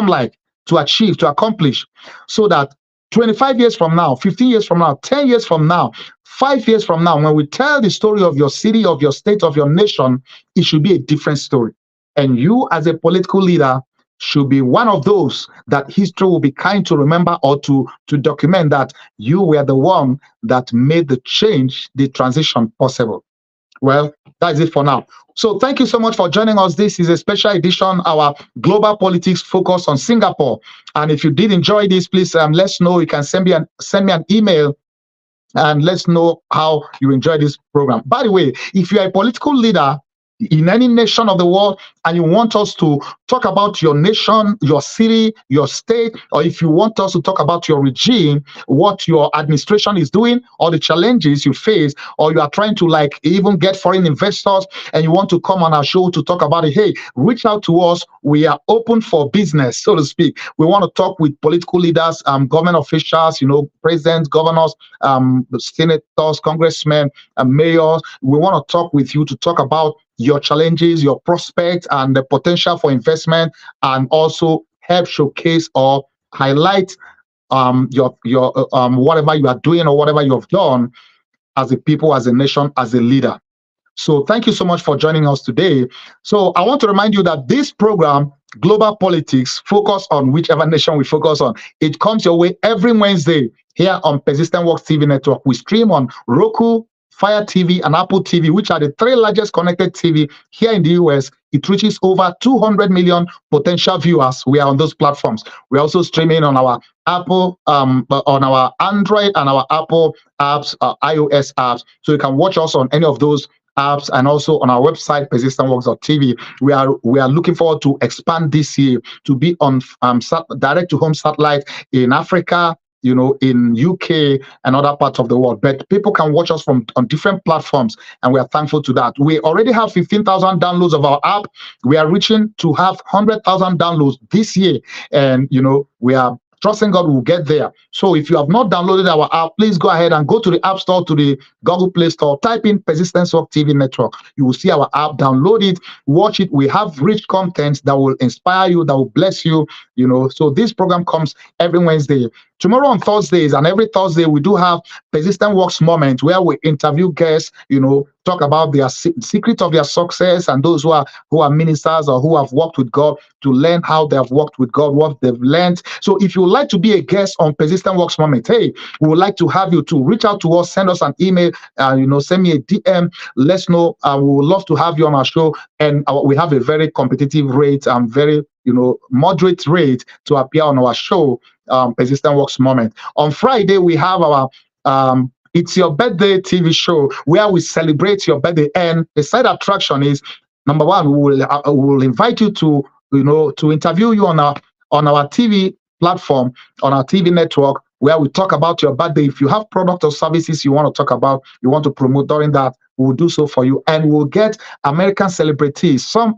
like, to achieve, to accomplish, so that 25 years from now, 15 years from now, 10 years from now, 5 years from now, when we tell the story of your city, of your state, of your nation, it should be a different story. And you, as a political leader, should be one of those that history will be kind to remember, or to document that you were the one that made the change, the transition possible. Well, that's it for now. So thank you so much for joining us. This is a special edition, our global politics focus on Singapore. And if you did enjoy this, please let's know. You can send me an email and let's know how you enjoy this program. By the way, if you are a political leader in any nation of the world and you want us to talk about your nation, your city, your state, or if you want us to talk about your regime, what your administration is doing, or the challenges you face, or you are trying to like even get foreign investors and you want to come on our show to talk about it, hey, reach out to us. We are open for business, so to speak. We want to talk with political leaders, government officials, presidents, governors, senators, congressmen, mayors. We want to talk with you to talk about your challenges, your prospects, and the potential for investment, and also help showcase or highlight your whatever you are doing or whatever you have done as a people, as a nation, as a leader. So thank you so much for joining us today. So I want to remind you that this program, Global Politics, focus on whichever nation we focus on. It comes your way every Wednesday here on Persistent Works TV network. We stream on Roku, Fire TV, and Apple TV, which are the three largest connected TV here in the US. It reaches over 200 million potential viewers. We are on those platforms. We're also streaming on our Apple, on our Android and our Apple apps, iOS apps. So you can watch us on any of those apps, and also on our website, persistentworks.tv. We are looking forward to expand this year to be on direct to home satellite in Africa, in UK and other parts of the world. But people can watch us on different platforms, and we are thankful to that. We already have 15,000 downloads of our app. We are reaching to have 100,000 downloads this year, and we are trusting God will get there. So if you have not downloaded our app, please go ahead and go to the App Store, to the Google Play Store, type in Persistence Work TV Network. You will see our app, download it, watch it. We have rich content that will inspire you, that will bless you, So this program comes every Wednesday. Tomorrow on Thursdays, and every Thursday, we do have Persistent Works Moment, where we interview guests, talk about their secret of their success, and those who are ministers or who have worked with God, to learn how they have worked with God, what they've learned. So if you would like to be a guest on Persistent Works Moment, hey, we would like to have you to reach out to us, send us an email, send me a DM. Let's know. We would love to have you on our show, and we have a very competitive rate and very moderate rate to appear on our show, Persistent Works Moment. On Friday, we have our It's Your Birthday TV show, where we celebrate your birthday. And the side attraction is, number one, we will invite you to interview you on our TV platform, on our TV network, where we talk about your birthday. If you have product or services you want to talk about, you want to promote during that, we will do so for you. And we'll get American celebrities, some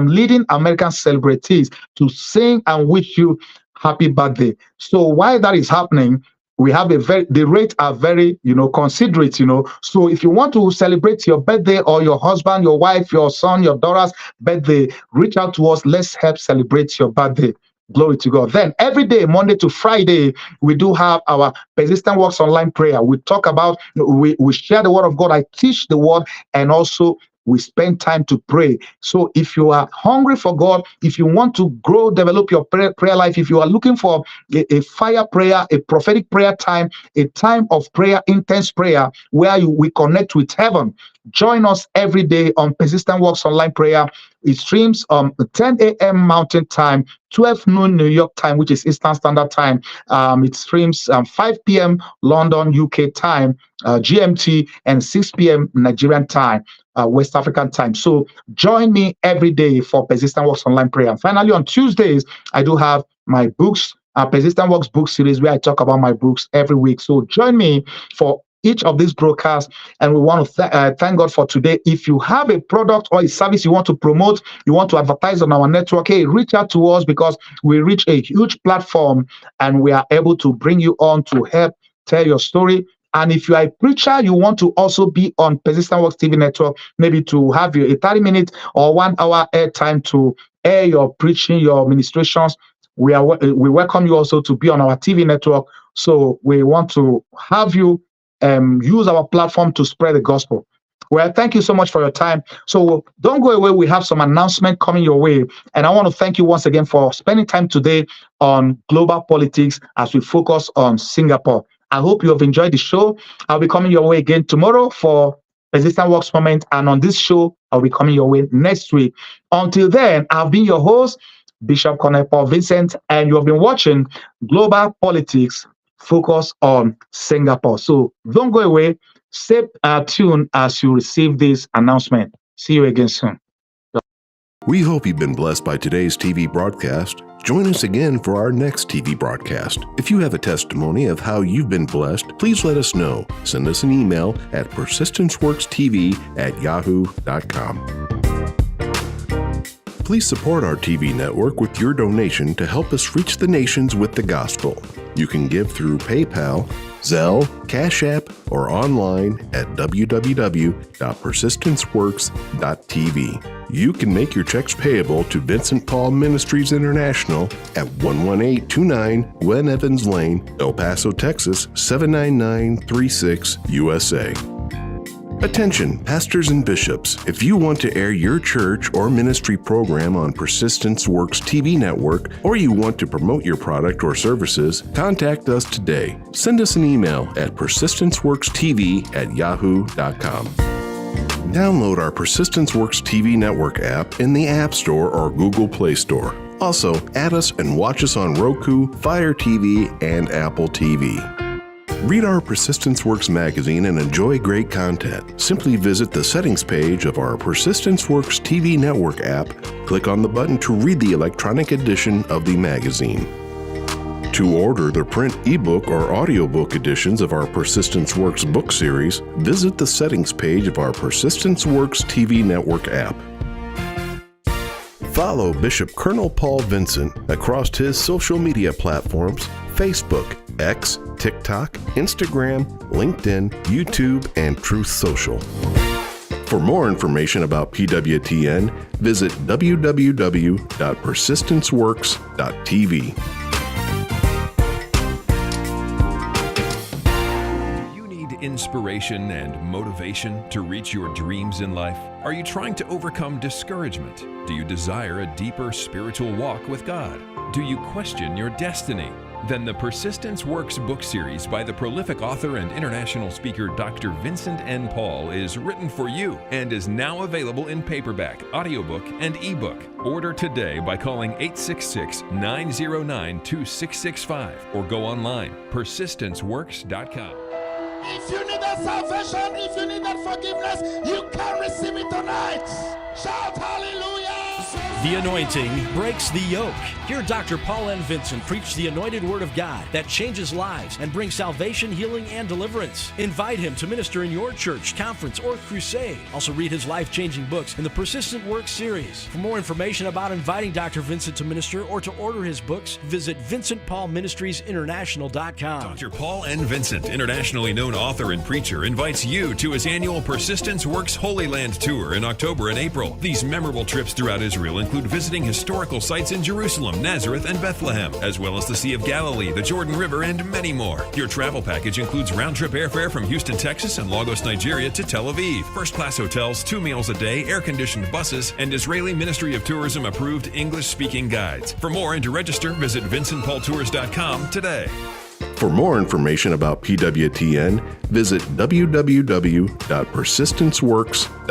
leading American celebrities, to sing and wish you happy birthday. So while that is happening, we have the rates are very, considerate, So if you want to celebrate your birthday, or your husband, your wife, your son, your daughter's birthday, reach out to us. Let's help celebrate your birthday. Glory to God. Then every day, Monday to Friday, we do have our Persistent Works online prayer. We talk about, we share the word of God. I teach the word, and also we spend time to pray. So if you are hungry for God, if you want to grow, develop your prayer life, if you are looking for a fire prayer, a prophetic prayer time, a time of prayer, intense prayer, where we connect with heaven, join us every day on Persistent Works online prayer. It streams 10 a.m. Mountain Time, 12 noon New York time, which is Eastern Standard Time. It streams 5 p.m. London, UK time, GMT, and 6 p.m. Nigerian time, West African time. So join me every day for Persistent Works online prayer. And finally, on Tuesdays, I do have my books, Persistent Works book series, where I talk about my books every week. So join me for each of these broadcasts, and we want to thank God for today. If you have a product or a service you want to promote, you want to advertise on our network, hey, reach out to us, because we reach a huge platform and we are able to bring you on to help tell your story. And if you are a preacher, you want to also be on Persistent Works TV network, maybe to have a 30-minute or 1 hour airtime to air your preaching, your ministrations, we welcome you also to be on our TV network. So we want to have you use our platform to spread the gospel. Well, thank you so much for your time. So don't go away. We have some announcement coming your way. And I want to thank you once again for spending time today on global politics as we focus on Singapore. I hope you have enjoyed the show. I'll be coming your way again tomorrow for Persistent Works Moment. And on this show, I'll be coming your way next week. Until then, I've been your host, Bishop Colonel Paul Vincent, and you have been watching Global Politics Focus on Singapore. So don't go away. Stay tuned as you receive this announcement. See you again soon. We hope you've been blessed by today's TV broadcast. Join us again for our next TV broadcast. If you have a testimony of how you've been blessed, please let us know. Send us an email at persistenceworkstv@yahoo.com. Please support our TV network with your donation to help us reach the nations with the gospel. You can give through PayPal, Zelle, Cash App, or online at www.persistenceworks.tv. You can make your checks payable to Vincent Paul Ministries International at 11829 Gwen Evans Lane, El Paso, Texas 79936, USA. Attention, pastors and bishops. If you want to air your church or ministry program on Persistence Works TV network, or you want to promote your product or services, contact us today. Send us an email at persistenceworkstv@yahoo.com. Download our Persistence Works TV network app in the App Store or Google Play Store. Also, add us and watch us on Roku, Fire TV, and Apple TV. Read our Persistence Works magazine and enjoy great content. Simply visit the settings page of our Persistence Works TV network app. Click on the button to read the electronic edition of the magazine. To order the print ebook or audiobook editions of our Persistence Works book series, visit the settings page of our Persistence Works TV network app. Follow Bishop Colonel Paul Vincent across his social media platforms: Facebook, X, TikTok, Instagram, LinkedIn, YouTube, and Truth Social. For more information about PWTN, visit www.persistenceworks.tv. Inspiration and motivation to reach your dreams in life? Are you trying to overcome discouragement? Do you desire a deeper spiritual walk with God? Do you question your destiny? Then the Persistence Works book series by the prolific author and international speaker Dr. Vincent N. Paul is written for you and is now available in paperback, audiobook, and ebook. Order today by calling 866-909-2665 or go online, persistenceworks.com. If you need that salvation, if you need that forgiveness, you can receive it tonight. Shout hallelujah. The anointing breaks the yoke. Hear Dr. Paul N. Vincent preach the anointed word of God that changes lives and brings salvation, healing, and deliverance. Invite him to minister in your church, conference, or crusade. Also read his life-changing books in the Persistent Works series. For more information about inviting Dr. Vincent to minister or to order his books, visit VincentPaulMinistriesInternational.com. Dr. Paul N. Vincent, internationally known author and preacher, invites you to his annual Persistence Works Holy Land Tour in October and April. These memorable trips throughout Israel include include visiting historical sites in Jerusalem, Nazareth, and Bethlehem, as well as the Sea of Galilee, the Jordan River, and many more. Your travel package includes round-trip airfare from Houston, Texas, and Lagos, Nigeria to Tel Aviv, first-class hotels, 2 meals a day, air-conditioned buses, and Israeli Ministry of Tourism approved English-speaking guides. For more and to register, visit vincentpaultours.com today. For more information about PWTN, visit www.persistenceworks.com.